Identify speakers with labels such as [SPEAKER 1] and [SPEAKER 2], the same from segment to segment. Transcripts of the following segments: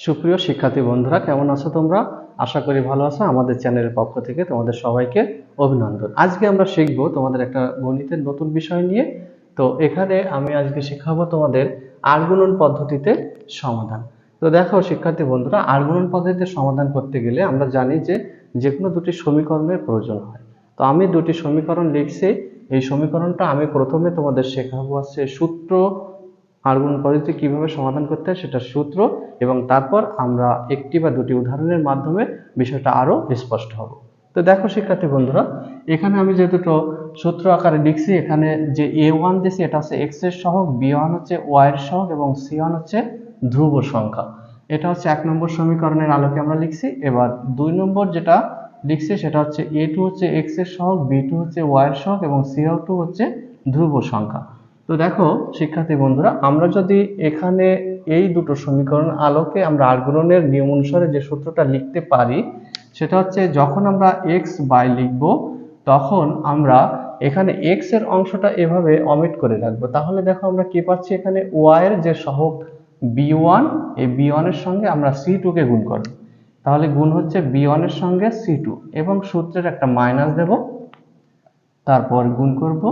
[SPEAKER 1] সুপ্রিয় শিক্ষার্থী বন্ধুরা, কেমন আছো তোমরা? আশা করি ভালো আছো। আমাদের চ্যানেলের পক্ষ থেকে তোমাদের সবাইকে অভিনন্দন। আজকে আমরা শিখব তোমাদের একটা গণিতের নতুন বিষয় নিয়ে। তো এখানে আমি আজকে শেখাবো তোমাদের আর গুণন পদ্ধতিতে সমাধান। তো দেখো শিক্ষার্থী বন্ধুরা, আর গুণন পদ্ধতিতে সমাধান করতে গেলে আমরা জানি যে কোনো দুটি সমীকরণের প্রয়োজন হয়। তো আমি দুটি সমীকরণ লিখছি। এই সমীকরণটা আমি প্রথমে তোমাদের শেখাবো আছে সূত্র, আর গুণন পদ্ধতি কিভাবে সমাধান করতে হয় সেটা সূত্র, এবং তারপর আমরা একটি বা দুটি উদাহরণের মাধ্যমে বিষয়টা আরো স্পষ্ট হবে। তো দেখো শিক্ষার্থী বন্ধুরা, এখানে আমি যে দুটো সূত্র আকারে লিখছি, এখানে যে a1 দিয়েছি এটা হচ্ছে x এর সহগ, b1 হচ্ছে y এর সহগ এবং c1 হচ্ছে ধ্রুব সংখ্যা। এটা হচ্ছে 1 নম্বর সমীকরণের আলোকে আমরা লিখছি। এবার 2 নম্বর যেটা লিখছি সেটা হচ্ছে a2 হচ্ছে x এর সহগ, b2 হচ্ছে y এর সহগ এবং c2 হচ্ছে ধ্রুব সংখ্যা। তো দেখো শিক্ষার্থী বন্ধুরা, আমরা যদি এখানে এই দুটো সমীকরণ আলোকে আমরা আর গুণনের নিয়ম অনুসারে যে সূত্রটা লিখতে পারি সেটা হচ্ছে, যখন আমরা x বাই লিখব তখন আমরা এখানে x এর অংশটা এভাবে অমিট করে রাখবো। তাহলে দেখো আমরা কি পাচ্ছি, এখানে y এর যে সহগ b1, এই b1 এর সঙ্গে আমরা c2 কে গুণ করব। তাহলে গুণ হচ্ছে b1 এর সঙ্গে c2 এবং সূত্রের একটা মাইনাস দেব, তারপর গুণ করব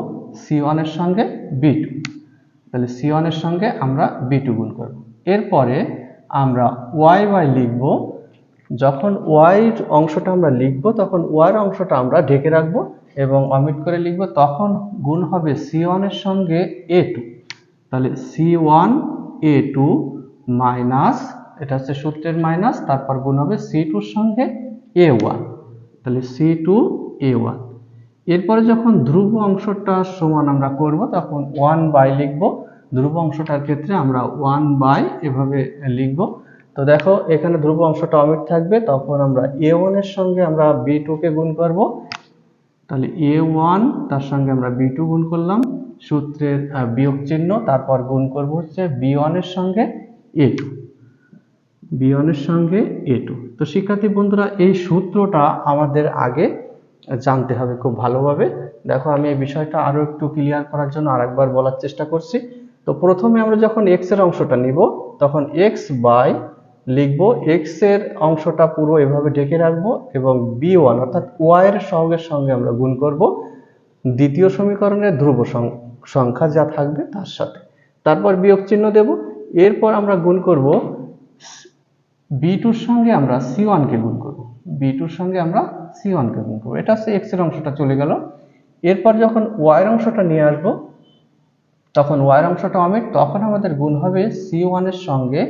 [SPEAKER 1] c1 এর সঙ্গে b2। তাহলে c1 এর সঙ্গে আমরা b2 গুণ করব। এরপরে আমরা y বাই লিখব। যখন y এর অংশটা আমরা লিখব তখন y এর অংশটা আমরা ঢেকে রাখবো এবং অমিট করে লিখব। তখন গুণ হবে c1 এর সঙ্গে a2। তাহলে c1 a2 মাইনাস, এটা হচ্ছে সূত্রের মাইনাস, তারপর গুণ হবে c2 এর সঙ্গে a1। তাহলে c2 a1। এরপরে যখন ধ্রুব অংশটা সমান আমরা করব তখন 1 বাই লিখব। ধ্রুব অংশটার ক্ষেত্রে আমরা 1 বাই এভাবে লিখব। তো দেখো এখানে ধ্রুব অংশটা অমিট থাকবে, তখন আমরা a1 এর সঙ্গে আমরা b2 কে গুণ করব। তাহলে a1 তার সঙ্গে আমরা b2 গুণ করলাম, সূত্রের বিয়োগ চিহ্ন, তারপর গুণ করব হচ্ছে b1 এর সঙ্গে a2, b1 এর সঙ্গে a2। তো শিক্ষার্থী বন্ধুরা, এই সূত্রটা আমাদের আগে জানতে হবে খুব ভালোভাবে। দেখো আমি এই বিষয়টা আরো একটু ক্লিয়ার করার জন্য আরেকবার বলার চেষ্টা করছি। তো প্রথমে আমরা যখন x এর অংশটা নিব তখন x বাই লিখব, x এর অংশটা পুরো এভাবে ঢেকে রাখবো এবং b1 অর্থাৎ y এর সহগের সঙ্গে আমরা গুণ করব দ্বিতীয় সমীকরণের ধ্রুব সংখ্যা যা থাকবে তার সাথে, তারপর বিয়োগ চিহ্ন দেব। এরপর আমরা গুণ করব b2 এর সঙ্গে আমরা c1 কে গুণ করব, b2 এর সঙ্গে আমরা c1 কে গুণ করব। এটা হচ্ছে x এর অংশটা চলে গেল। এরপর যখন y এর অংশটা নিয়ে আসব তখন y এর অংশটা অমিট, তখন আমাদের গুণ হবে c1 এর সঙ্গে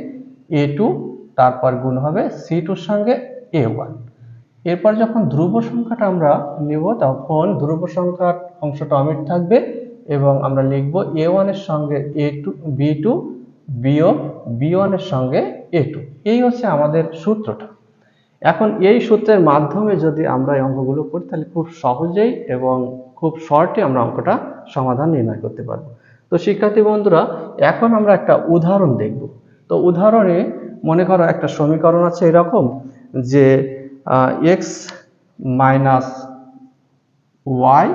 [SPEAKER 1] a2, তারপর গুণ হবে c2 এর সঙ্গে a1। এরপর যখন ধ্রুব সংখ্যাটা আমরা নেব তখন ধ্রুব সংখ্যার অংশটা অমিট থাকবে এবং আমরা লিখব a1 এর সঙ্গে a2 b2 বিয়োগ b1 এর সঙ্গে a2। এই হচ্ছে আমাদের সূত্রটা। এখন এই সূত্রের মাধ্যমে যদি আমরা এই অঙ্কগুলো করি তাহলে খুব সহজেই এবং খুব শর্টে আমরা অঙ্কটা সমাধান নির্ণয় করতে পারবো। তো শিক্ষার্থী বন্ধুরা, এখন আমরা একটা উদাহরণ দেখব। তো উদাহরণে মনে করো একটা সমীকরণ আছে এরকম যে x মাইনাস y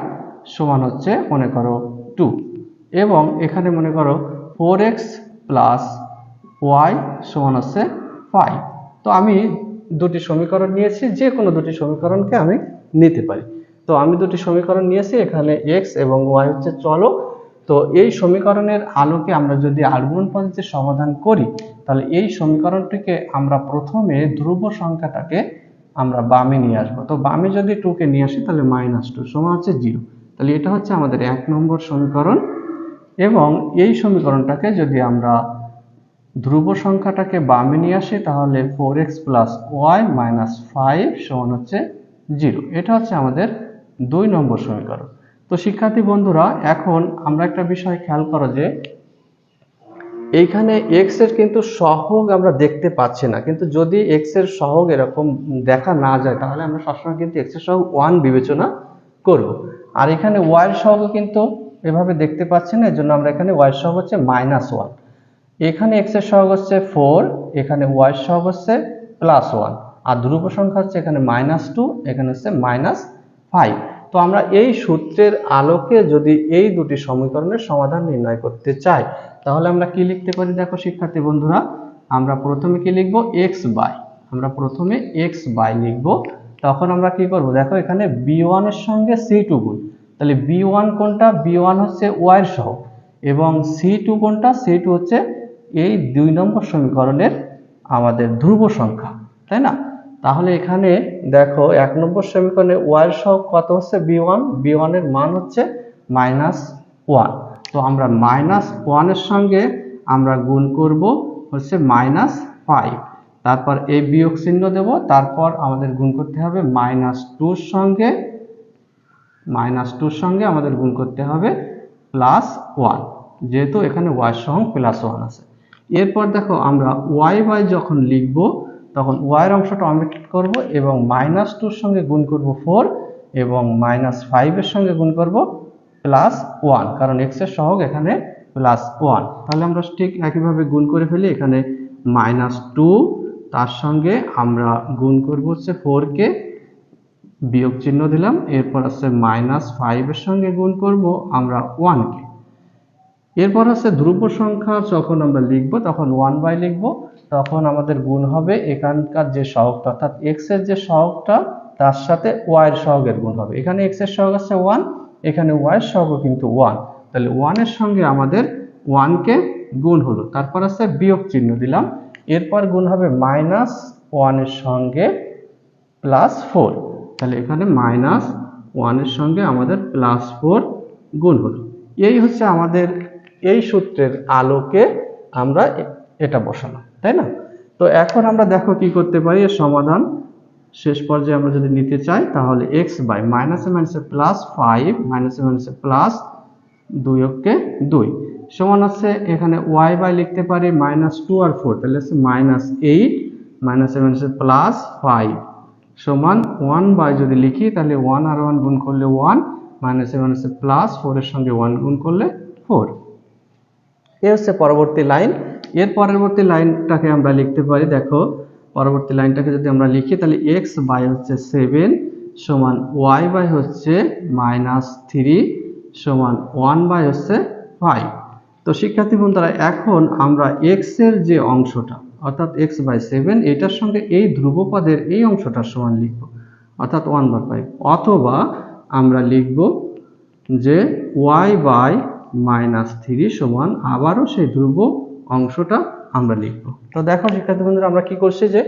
[SPEAKER 1] সমান হচ্ছে মনে করো 2, এবং এখানে মনে করো 4x প্লাস y সমান হচ্ছে 5। তো আমি দুটি সমীকরণ নিয়েছি, যে কোনো দুটি সমীকরণকে আমি নিতে পারি। তো আমি দুটি সমীকরণ নিয়েছি, এখানে x এবং y হচ্ছে চলক। তো এই সমীকরণের আলোকে আমরা যদি আর গুণন পদ্ধতির সমাধান করি তাহলে এই সমীকরণটিকে আমরা প্রথমে ধ্রুব সংখ্যাটাকে আমরা বামে নিয়ে আসবো। তো বামে যদি 2 কে নিয়ে আসি তাহলে -2 সমান হচ্ছে 0। তাহলে এটা হচ্ছে আমাদের 1 নম্বর সমীকরণ। এবং এই সমীকরণটাকে যদি আমরা ধ্রুব সংখ্যাটাকে বামে নিয়ে আসি তাহলে 4x প্লাস y মাইনাস 5 সমান হচ্ছে 0। এটা হচ্ছে আমাদের 2 নম্বর সমীকরণ। তো শিক্ষার্থী বন্ধুরা, এখন আমরা একটা বিষয় খেয়াল করো যে এইখানে x এর কিন্তু সহগ আমরা দেখতে পাচ্ছি না, কিন্তু যদি x এর সহগ এরকম দেখা না যায় তাহলে আমরা সবসময় কিন্তু x এর সহগ 1 বিবেচনা করব। আর এখানে y এর সহগ কিন্তু এভাবে দেখতে পাচ্ছি না, এজন্য আমরা এখানে y এর সহগ হচ্ছে -1। এখানে x এর সহগ হচ্ছে 4, এখানে y এর সহগ হচ্ছে +1, আর ধ্রুব সংখ্যা হচ্ছে এখানে -2, এখানে হচ্ছে -5। তো আমরা এই সূত্রের আলোকে যদি এই দুটি সমীকরণের সমাধান নির্ণয় করতে চাই তাহলে আমরা কি লিখতে পারি? দেখো শিক্ষার্থী বন্ধুরা, আমরা প্রথমে কি লিখব এক্স বাই, আমরা প্রথমে এক্স বাই লিখব। তখন আমরা কি করব, দেখো এখানে b1 এর সঙ্গে c2 গুণ, তাহলে b1 কোনটা, b1 হচ্ছে y এর সহগ এবং c2 কোনটা, c2 হচ্ছে এই 2 নম্বর সমীকরণের আমাদের ধ্রুব সংখ্যা, তাই না? তাহলে এখানে দেখো 1 নম্বর সমীকরণে y এর সহগ কত হচ্ছে b1, b1 এর মান হচ্ছে -1। তো আমরা -1 এর সঙ্গে আমরা গুণ করব হচ্ছে -5, তারপর এই বিয়োগ চিহ্ন দেব, তারপর আমাদের গুণ করতে হবে -2 এর সঙ্গে আমাদের গুণ করতে হবে +1, যেহেতু এখানে y সহগ +1 আছে। এরপর দেখো আমরা y বাই যখন লিখব তখন y এর অংশটা অমিট করব এবং -2 এর সঙ্গে গুণ করব 4 এবং -5 এর সঙ্গে গুণ করব +1, কারণ x এর সহগ এখানে +1। তাহলে আমরা ঠিক একইভাবে গুণ করে ফেলি, এখানে -2 তার সঙ্গে আমরা গুণ করব হচ্ছে 4 কে, বিয়োগ চিহ্ন দিলাম, এরপর আছে -5 এর সঙ্গে গুণ করব আমরা 1 কে। এরপর আছে ধ্রুব সংখ্যা যখন আমরা লিখব তখন 1 বাই লিখব, তখন আমাদের গুণ হবে এখানকার যে সহগটা অর্থাৎ x এর যে সহগটা তার সাথে y এর সহগের গুণ হবে। এখানে x এর সহগ আছে 1, এখানে y এর সহগও কিন্তু 1, তাহলে 1 এর সঙ্গে আমাদের 1 কে গুণ হলো, তারপর আছে বিয়োগ চিহ্ন দিলাম, এরপর গুণ হবে -1 এর সঙ্গে +4, তাহলে এখানে -1 এর সঙ্গে আমাদের +4 গুণ হলো। এই হচ্ছে আমাদের এই সূত্রের আলোকে আমরা এটা বসালাম, তাই না? তো এখন আমরা দেখো কি করতে পারি, এর সমাধান শেষ পর্যায়ে আমরা যদি নিতে চাই তাহলে x বাই -5 -2 সমান আছে, এখানে y বাই লিখতে পারি -2 আর 4, তাহলে আছে -8 -5 সমান 1 বাই যদি লিখি তাহলে 1 আর 1 গুণ করলে 1 -4 এর সঙ্গে 1 গুণ করলে 4। এই হচ্ছে পরবর্তী লাইন। এর পরবর্তী লাইনটাকে আমরা লিখতে পারি, দেখো পরবর্তী লাইনটাকে যদি আমরা লিখি তাহলে x বাই হচ্ছে 7 সমান y বাই হচ্ছে -3 সমান 1 বাই হচ্ছে 5। তো শিক্ষার্থী বন্ধুরা এখন আমরা x এর যে অংশটা অর্থাৎ x বাই 7 এটার সঙ্গে এই ধ্রুবপদের এই অংশটার সমান লিখব অর্থাৎ 1 বাই 5, অথবা আমরা লিখব যে y বাই -3 সমান আবারও সেই ধ্রুব অংশটা আমরা লিখব। তো দেখো শিক্ষার্থী বন্ধুরা আমরা কি করছি যে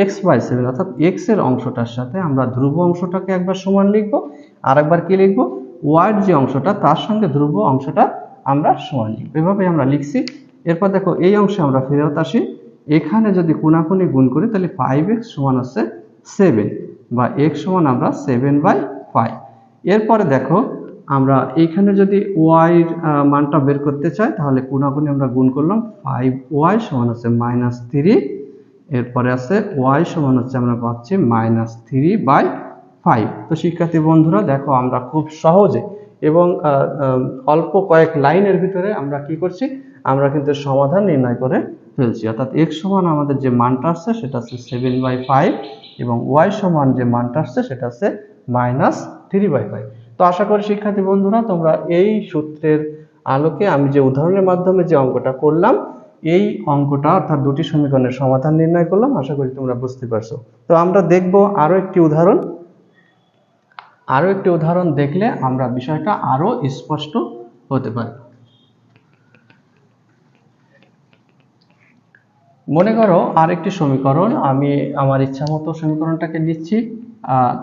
[SPEAKER 1] x বাই 7 অর্থাৎ x এর অংশটার সাথে আমরা ধ্রুব অংশটাকে একবার সমান লিখব, আর একবার কি লিখব, y এর যে অংশটা তার সঙ্গে ধ্রুব অংশটা আমরা সমান লিখব। এভাবে আমরা লিখছি। এরপর দেখো এই অংশে আমরা ফেরত আসি, এখানে যদি কোণাকুণি গুণ করি তাহলে 5x সমান আছে 7 বা x সমান আমরা 7/5। এরপরে দেখো আমরা এইখানে যদি y এর মানটা বের করতে চাই তাহলে কোণাকুণি আমরা গুণ করলাম, 5y সমান আছে -3, এরপরে আছে y সমান হচ্ছে আমরা পাচ্ছি -3/5। তো শিক্ষার্থী বন্ধুরা দেখো আমরা খুব সহজে এবং অল্প কয়েক লাইনের ভিতরে আমরা কি করছি, আমরা কিন্তু সমাধান নির্ণয় করে ফেলছি। অর্থাৎ x সমান আমাদের যে মানটা আসছে সেটা হচ্ছে 7/5 এবং y সমান যে মানটা আসছে সেটা হচ্ছে -3/5। তো আশা করি শিক্ষার্থী বন্ধুরা তোমরা এই সূত্রের আলোকে আমি যে উদাহরণের মাধ্যমে যে অঙ্কটা করলাম, এই অঙ্কটা অর্থাৎ দুটি সমীকরণের সমাধান নির্ণয় করলাম, আশা করি তোমরা বুঝতে পারছো। তো আমরা দেখব আরো একটি উদাহরণ দেখলে আমরা বিষয়টা আরো স্পষ্ট হতে পারে। মনে করো আরেকটি সমীকরণ, আমি আমার ইচ্ছামতো সমীকরণটাকে নিচ্ছি।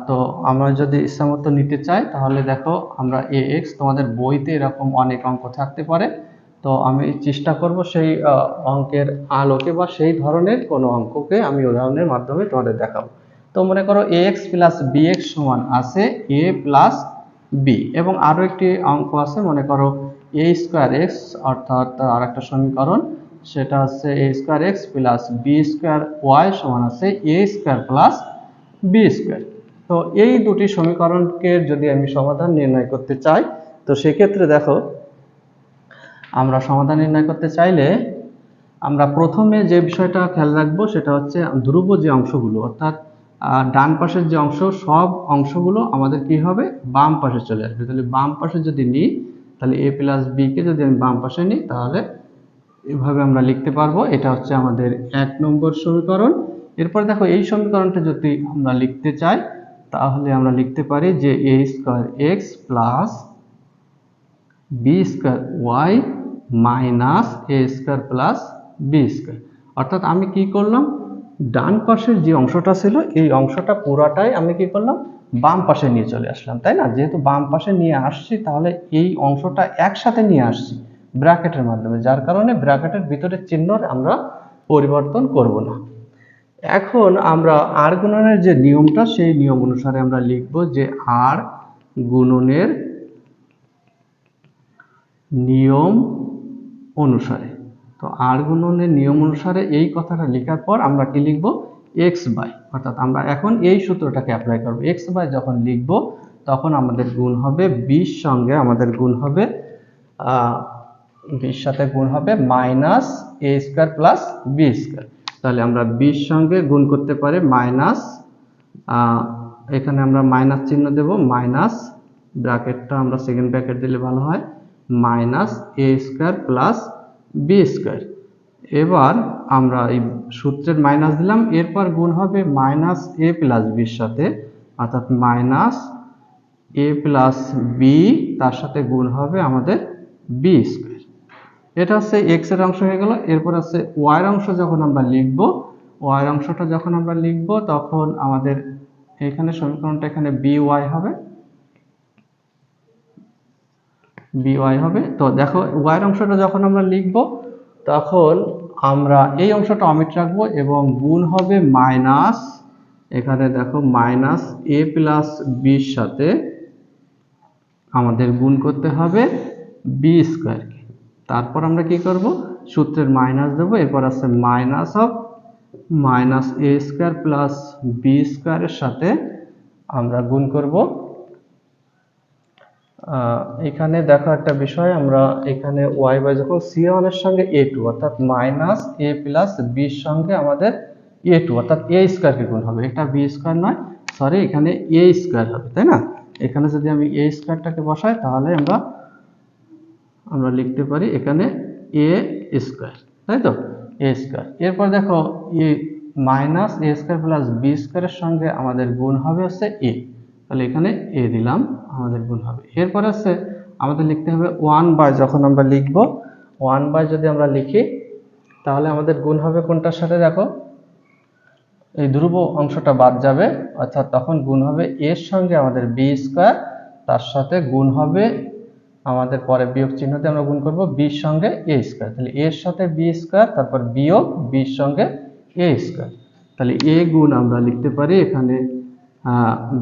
[SPEAKER 1] তো আমরা যদি ইচ্ছামতো নিতে চাই তাহলে দেখো আমরা ax, তোমাদের বইতে এরকম অনেক অঙ্ক থাকতে পারে, তো আমি চেষ্টা করব সেই অঙ্কের আলোকে বা সেই ধরনের কোনো অঙ্ককে আমি উদাহরণের মাধ্যমে তোমাদের দেখাবো। তো মনে করো ax প্লাস bx সমান আছে a প্লাস b, এবং আরো একটি অঙ্ক আছে, মনে করো a স্কোয়ার এক্স অর্থাৎ আর একটা সমীকরণ সেটা হচ্ছে a square X plus b square Y সমান আছে a square plus b square. তো এই দুটি সমীকরণকে যদি আমি সমাধান নির্ণয় করতে চাই, তো সেক্ষেত্রে দেখো আমরা সমাধান নির্ণয় করতে চাইলে আমরা প্রথমে যে বিষয়টা খেয়াল রাখবো সেটা হচ্ছে ধ্রুব যে অংশগুলো অর্থাৎ ডান পাশের যে অংশ, সব অংশগুলো আমাদের কি হবে, বাম পাশে চলে আসবে। তাহলে বাম পাশে যদি নিই তাহলে a প্লাস b কে যদি আমি বাম পাশে নিই তাহলে এভাবে আমরা লিখতে পারবো। এটা হচ্ছে আমাদের 1 নম্বর সমীকরণ। এরপর দেখো এই সমীকরণটা যদি আমরা লিখতে চাই তাহলে আমরা লিখতে পারি যে a square x plus b square y minus a square plus b square. অর্থাৎ আমি কি করলাম, ডান পাশের যে অংশটা ছিল এই অংশটা পুরাটাই আমি কি করলাম, বাম পাশে নিয়ে চলে আসলাম, তাই না? যেহেতু বাম পাশে নিয়ে আসছি তাহলে এই অংশটা একসাথে নিয়ে আসছি ব্র্যাকেটের মাধ্যমে, যার কারণে ব্র্যাকেটের ভিতরে চিহ্ন আমরা পরিবর্তন করব না। এখন আমরা আর গুণনের যে নিয়মটা সেই নিয়ম অনুসারে আমরা লিখব যে আর গুণনের নিয়ম অনুসারে। তো আর গুণনের নিয়ম অনুসারে এই কথাটা লেখার পর আমরা কি লিখব, x বাই, অর্থাৎ আমরা এখন এই সূত্রটাকে অ্যাপ্লাই করব। x বাই যখন লিখব তখন আমাদের গুণ হবে 20 সঙ্গে আমাদের গুণ হবে 20 সাথে গুণ হবে minus a square plus b square. তাহলে আমরা 20 সঙ্গে গুণ করতে পারি মাইনাস, এখানে আমরা মাইনাস চিহ্ন দেব, মাইনাস ব্র্যাকেটটা আমরা সেকেন্ড ব্র্যাকেট দিলে ভালো হয়, minus a square plus b square. এবার আমরা এই সূত্রের মাইনাস দিলাম, এরপর গুণ হবে মাইনাস a প্লাস b এর সাথে, অর্থাৎ মাইনাস a প্লাস b, তার সাথে গুণ হবে আমাদের b স্কয়ার। এটা হচ্ছে x এর অংশ হয়ে গেল। এরপর আছে y এর অংশ যখন আমরা লিখব, y এর অংশটা যখন আমরা লিখব তখন আমাদের এখানে সমীকরণটা এখানে by হবে, by হবে। তো দেখো y এর অংশটা যখন আমরা লিখব তখন আমরা এই অংশটা অমিট রাখবো এবং গুণ হবে মাইনাস, এখানে দেখো মাইনাস a প্লাস b এর সাথে আমাদের গুণ করতে হবে b স্কয়ারকে। তারপর আমরা কি করব, সূত্রের মাইনাস দেব, এরপর আছে minus of minus a square plus b স্কয়ারের সাথে আমরা গুণ করব। এখানে দেখো একটা বিষয়, আমরা এখানে y বাই যখন c1 এর সঙ্গে a2 অর্থাৎ মাইনাস a প্লাস b এর সঙ্গে আমাদের a2 অর্থাৎ a স্কয়ারকে গুণ হবে, এটা b স্কয়ার নয়, সরি এখানে a স্কয়ার হবে, তাই না? এখানে যদি আমি a স্কয়ারটাকে বসাই তাহলে আমরা লিখতে পারি এখানে a স্কয়ার, তাই তো, a স্কয়ার। এরপর দেখো a minus a square plus b স্কয়ারের সঙ্গে আমাদের গুণ হবে হচ্ছে a, তাহলে এখানে a দিলাম, আমাদের গুণ হবে। এরপর আছে আমাদের লিখতে হবে 1 বাই, যখন আমরা লিখব 1 বাই যদি আমরা লিখি তাহলে আমাদের গুণ হবে কোনটার সাথে, দেখো এই ধ্রুব অংশটা বাদ যাবে, অর্থাৎ তখন গুণ হবে এর সঙ্গে আমাদের b স্কয়ার, তার সাথে গুণ হবে আমাদের পরে বিয়োগ চিহ্ন দিয়ে আমরা গুণ করব b এর সঙ্গে a স্কয়ার, তাহলে a এর সাথে b স্কয়ার, তারপর বিয়োগ b এর সঙ্গে a স্কয়ার। তাহলে a গুণ আমরা লিখতে পারি এখানে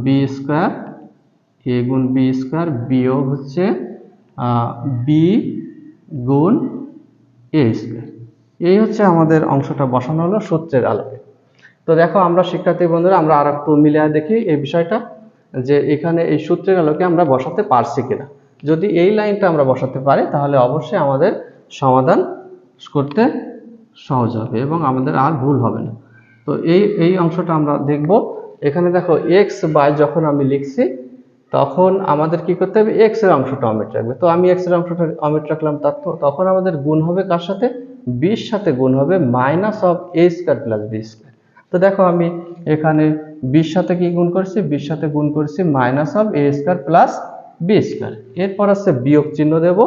[SPEAKER 1] b স্কয়ার, a গুণ b স্কয়ার বিয়োগ হচ্ছে b গুণ a স্কয়ার। এই হচ্ছে আমাদের অংশটা বসানো হলো সূত্রের আলোকে। তো দেখো আমরা শিক্ষার্থী বন্ধুরা আমরা আর একটু মিলিয়ে দেখি এই বিষয়টা, যে এখানে এই সূত্রের আলোকে আমরা বসাতে পারছি কিনা। যদি এই লাইনটা আমরা বসাতে পারি তাহলে অবশ্যই আমাদের সমাধান করতে সহজ হবে এবং আমাদের আর ভুল হবে না। তো এই অংশটা আমরা দেখব। এখানে দেখো x বাই যখন আমি লিখছি তখন আমাদের কি করতে হবে, x এর অংশটা অমিট রাখবে। তো আমি x এর অংশটা অমিট রাখলাম, তখন আমাদের গুণ হবে কার সাথে, b এর সাথে গুণ হবে minus of a square plus b square. তো দেখো আমি এখানে b এর সাথে কি গুণ করছি, b এর সাথে গুণ করছি minus of a square plus b square. এরপর আছে বিয়োগ চিহ্ন দেব,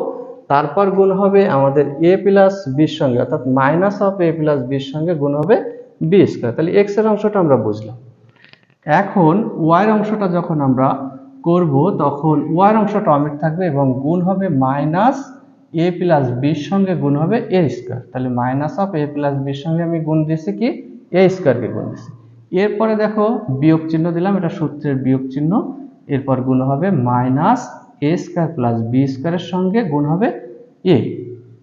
[SPEAKER 1] তারপর গুণ হবে আমাদের a প্লাস b এর সঙ্গে, অর্থাৎ minus of a plus b এর সঙ্গে গুণ হবে b স্কয়ার। তাহলে x এর অংশটা আমরা বুঝলাম। এখন y এর অংশটা যখন আমরা করব তখন y এর অংশটা অমিট থাকবে এবং গুণ হবে মাইনাস a প্লাস b এর সঙ্গে গুণ হবে a স্কয়ার। তাহলে minus of a plus b এর সঙ্গে আমি গুণ দিয়েছি কি, a স্কয়ারকে গুণ দিয়েছি। এরপরে দেখো বিয়োগ চিহ্ন দিলাম, এটা সূত্রের বিয়োগ চিহ্ন, এরপর গুণ হবে minus a square plus b স্কয়ারের সঙ্গে গুণ হবে a।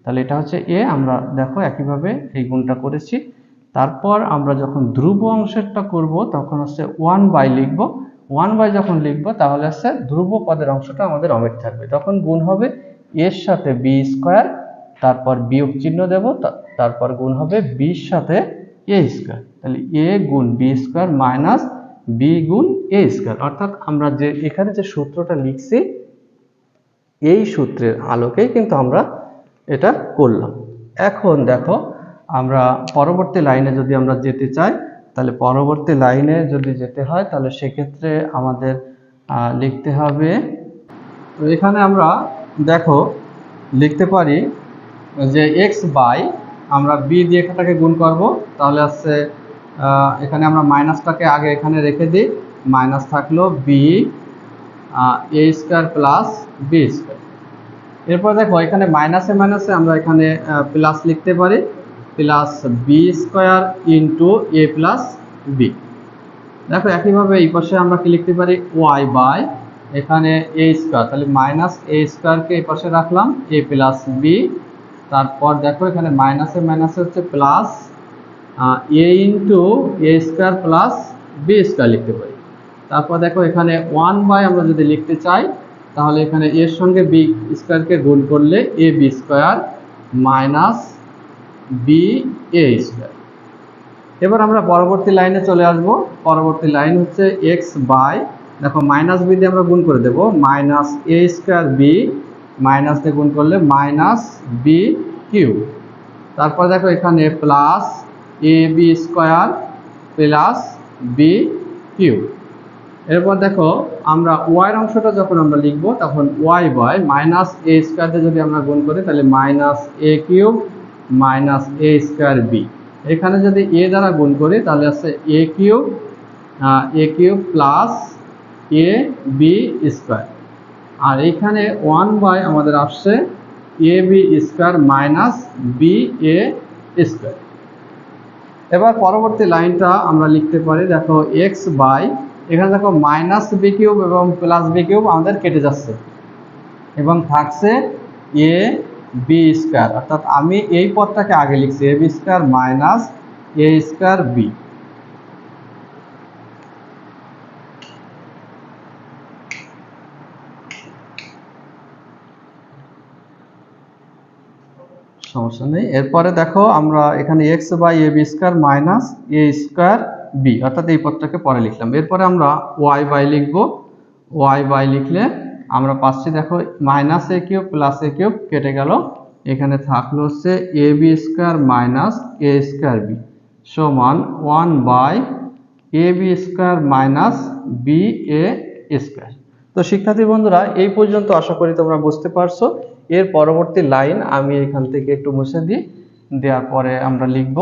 [SPEAKER 1] তাহলে এটা হচ্ছে a, আমরা দেখো একইভাবে এই গুণটা করেছি। তারপর আমরা যখন ধ্রুব অংশেরটা করব তখন হচ্ছে 1 বাই লিখব, 1 বাই যখন লিখব তাহলে হচ্ছে ধ্রুব পদের অংশটা আমাদের অমিট থাকবে, তখন গুণ হবে এর সাথে b স্কয়ার, তারপর বিয়োগ চিহ্ন দেব, তারপর গুণ হবে b এর সাথে a স্কয়ার। তাহলে a গুণ b স্কয়ার মাইনাস b গুণ a স্কয়ার। অর্থাৎ আমরা যে এখানে যে সূত্রটা লিখছি এই সূত্রের আলোকেই কিন্তু আমরা এটা করলাম। এখন দেখো আমরা পরবর্তী লাইনে যদি আমরা যেতে চাই, তাহলে পরবর্তী লাইনে যদি যেতে হয় তাহলে সেক্ষেত্রে আমাদের লিখতে হবে। তো এখানে আমরা দেখো লিখতে পারি যে এক্স বাই, আমরা বি দিয়ে এটাকে গুণ করব, তাহলে আসছে এখানে আমরা মাইনাসটাকে আগে এখানে রেখে দিই, মাইনাস থাকলো B A square plus B square. এরপর দেখো এখানে মাইনাসে মাইনাসে আমরা এখানে প্লাস লিখতে পারি, প্লাস বি স্কোয়ার ইন্টু এ প্লাস বি। দেখো একইভাবে এই পাশে আমরা কি লিখতে পারি, ওয়াই বাই এখানে এ স্কোয়ার, তাহলে মাইনাস এ স্কোয়ারকে এই পাশে রাখলাম, এ প্লাস বি। তারপর দেখো এখানে মাইনাসে মাইনাসে হচ্ছে প্লাস এ ইন্টু এ স্কোয়ার প্লাস বি স্কোয়ার লিখতে পারি। তারপর দেখো এখানে 1 বাই আমরা যদি লিখতে চাই, তাহলে এখানে এর সঙ্গে বি স্কোয়ারকে গুণ করলে A B square minus B A square. এবার আমরা পরবর্তী লাইনে চলে আসব। পরবর্তী লাইন হচ্ছে এক্স বাই, দেখো মাইনাস বি দিয়ে আমরা গুণ করে দেব, minus A square B, minus দিয়ে গুণ করলে মাইনাস বি কিউব। তারপর দেখো এখানে plus A B square plus B cube. এরপর দেখো আমরা ওয়াইয়ের অংশটা যখন আমরা লিখবো তখন Y by minus A square দিয়ে যদি আমরা গুণ করি তাহলে minus A cube minus A square B. এখানে যদি এ দ্বারা গুণ করি তাহলে আছে এ cube plus A B square. আর এইখানে 1 বাই আমাদের আসছে এ B square minus B A square. এবার পরবর্তী লাইনটা আমরা লিখতে পারি, দেখো এক্স বাই, এখানে দেখো মাইনাস বি কিউব এবং প্লাস বি কিউব আমাদের কেটে যাচ্ছে এবং থাকছে এ বি স্কোয়ার, অর্থাৎ আমি এই পদটাকে আগে লিখছি A B square minus A square B. সমস্যা নেই। এরপরে দেখো আমরা এখানে X by A B square minus A square B, অর্থাৎ এই পদটাকে পরে লিখলাম। এরপরে আমরা ওয়াই বাই লিখব, ওয়াই বাই লিখলে আমরা পাচ্ছি দেখো minus A cube plus A cube কেটে গেল, এখানে থাকলো হচ্ছে A B square minus A square B সমান 1 by A B square minus B A square. তো শিক্ষার্থী বন্ধুরা এই পর্যন্ত আশা করি তোমরা বুঝতে পারছো। এর পরবর্তী লাইন আমি এখান থেকে একটু মুছে দিই, দেওয়ার পরে আমরা লিখব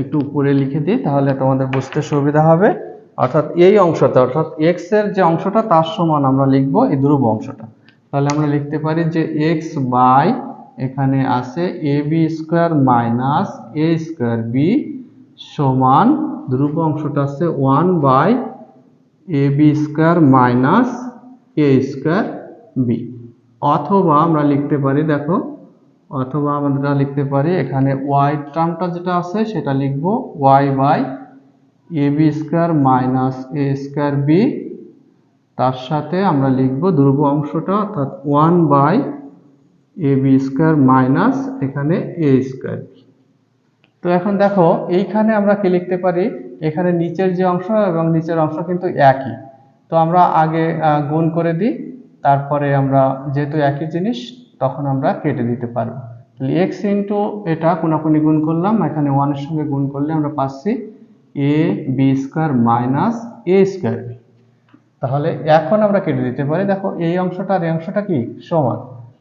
[SPEAKER 1] একটু উপরে লিখে দিই, তাহলে তোমাদের বুঝতে সুবিধা হবে। অর্থাৎ এই অংশটা, অর্থাৎ এক্স এর যে অংশটা তার সমান আমরা লিখব এই ধ্রুব অংশটা। তাহলে আমরা লিখতে পারি যে এক্স বাই এখানে আছে A B square minus A square B সমান ধ্রুব অংশটা আছে 1 by A B square minus A square B. অথবা আমরা লিখতে পারি, দেখো অথবা আমরা লিখতে পারি এখানে ওয়াই টার্মটা যেটা আছে সেটা লিখব Y by A B square minus A square B, তার সাথে আমরা লিখব ধ্রুব অংশটা অর্থাৎ 1 by A B square minus এখানে এ স্কোয়ার বি। তো এখন দেখো এইখানে আমরা কি লিখতে পারি, এখানে নিচের যে অংশ এবং নিচের অংশ কিন্তু একই, তো আমরা আগে গুণ করে দিই, তারপরে আমরা যেহেতু একই জিনিস তখন আমরা কেটে দিতে পারবো। তাহলে এক্স ইন্টু এটা কোনাকুনি গুণ করলাম, এখানে 1 এর সঙ্গে গুণ করলে আমরা পাচ্ছি এ B square minus A square B. তাহলে এখন আমরা কেটে দিতে পারি, দেখো এই অংশটা আর এই অংশটা কি সমান,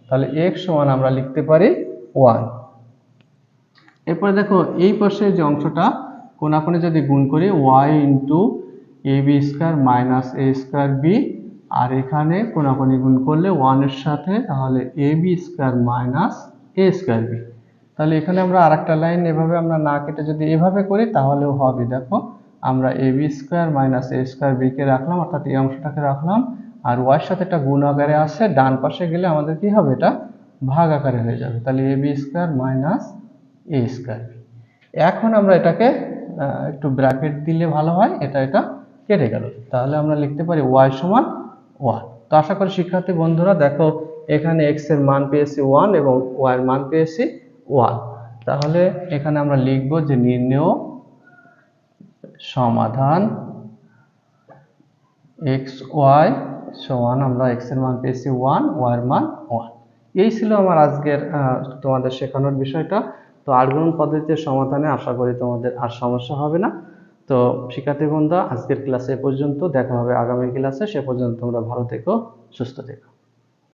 [SPEAKER 1] তাহলে x সমান আমরা লিখতে পারি 1। এরপরে দেখো এই পাশে যে অংশটা কোনাকুনি যদি গুণ করি y into A B square minus A square B, আর এখানে কোনাকুনি গুণ করলে 1 এর সাথে, তাহলে এ B square minus A square B. তাহলে এখানে আমরা আরেকটা লাইন এভাবে আমরা না কেটে যদি এভাবে করি তাহলেও হবে। দেখো আমরা এ B square minus A square B কে রাখলাম, অর্থাৎ এই অংশটাকে রাখলাম, আর y এর সাথে একটা গুণ আকারে আছে, ডান পাশে গেলে আমাদের কি হবে, এটা ভাগ আকারে হয়ে যাবে। তাহলে এ B square minus A square B. এখন আমরা এটাকে একটু ব্র্যাকেট দিলে ভালো হয়, এটা কেটে গেল, তাহলে আমরা লিখতে পারি y সমান 1। তো আশা করি শিক্ষার্থী বন্ধুরা দেখো এখানে x এর মান পেয়েছি 1 এবং y এর মান পেয়েছি 1। তাহলে এখানে আমরা লিখব যে নির্ণেয় সমাধান x y সমান আমরা x এর মান পেয়েছি 1, y এর মান 1। এই ছিল আমার আজকের তোমাদের শেখানোর বিষয়টা। তো আর্গুণ পদ্ধতির সমাধানে আশা করি তোমাদের আর সমস্যা হবে না। তো শিক্ষার্থী বন্ধুরা, আজকের ক্লাসে এ পর্যন্ত, দেখা হবে আগামী ক্লাসে। সে পর্যন্ত তোমরা ভালো থেকো, সুস্থ থেকো।